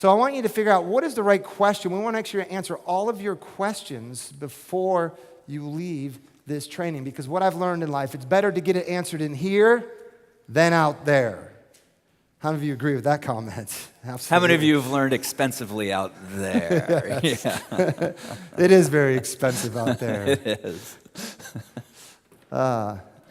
So I want you to figure out what is the right question. We want to make sure you answer all of your questions before you leave this training, because what I've learned in life, it's better to get it answered in here than out there. How many of you agree with that comment? Absolutely. How many of you have learned expensively out there? Yeah. It is very expensive out there. It is.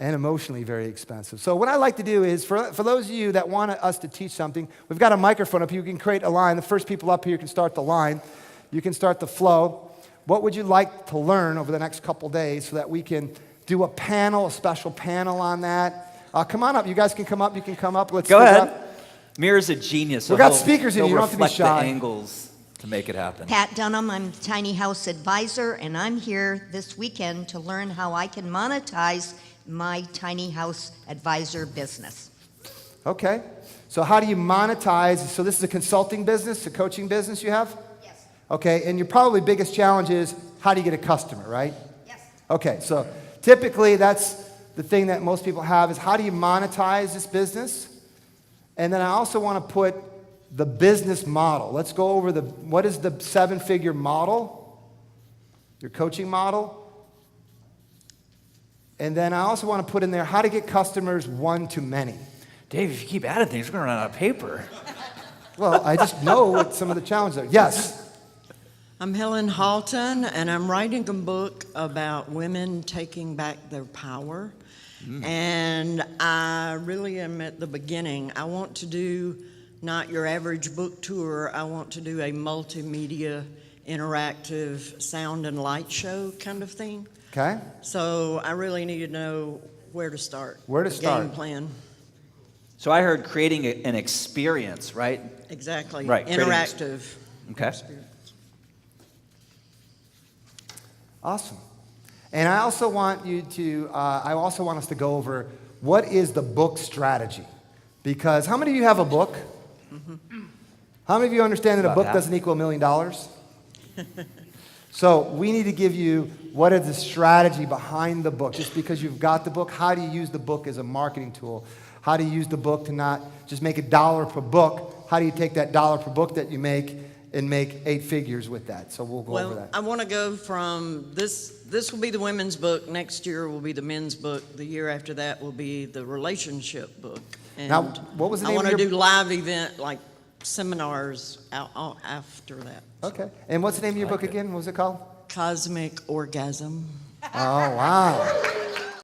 And emotionally very expensive. So what I like to do is, for those of you that want us to teach something, we've got a microphone up here. You can create a line. The first people up here can start the line. You can start the flow. What would you like to learn over the next couple days so that we can do a panel, a special panel on that? Come on up. You guys can come up. You can come up. Let's go ahead. Up. Mir's a genius. So we've got speakers in. You don't have to be shy. The angles to make it happen. Pat Dunham, I'm the Tiny House Advisor, and I'm here this weekend to learn how I can monetize my Tiny House Advisor business. Okay. So how do you monetize? So this is a consulting business, a coaching business you have? Yes. Okay, and your probably biggest challenge is how do you get a customer, right? Yes. Okay, so typically that's the thing that most people have is how do you monetize this business? And then I also want to put the business model. Let's go over what is the 7-figure model, your coaching model. And then I also want to put in there how to get customers one-to-many. Dave, if you keep adding things, we're going to run out of paper. Well, I just know what some of the challenges are. Yes? I'm Helen Halton, and I'm writing a book about women taking back their power. And I really am at the beginning. I want to do not your average book tour. I want to do a multimedia, interactive sound and light show kind of thing. Okay. So I really need to know where to start. Where to start. Game plan. So I heard creating an experience, right? Exactly. Right. Interactive. Okay. Experience. Awesome. And I also want us to go over what is the book strategy. Because how many of you have a book? Mm-hmm. How many of you understand that a book doesn't equal $1 million? So we need to give you what is the strategy behind the book. Just because you've got the book, how do you use the book as a marketing tool? How do you use the book to not just make $1 per book? How do you take that $1 per book that you make and make 8 figures with that? So we'll go over that. I want to go from this will be the women's book, next year will be the men's book, the year after that will be the relationship book. And Now, what was the name I of want to your do live event, like seminars out after that. Okay. And what's the name of your book again? What was it called? Cosmic Orgasm. Oh, wow.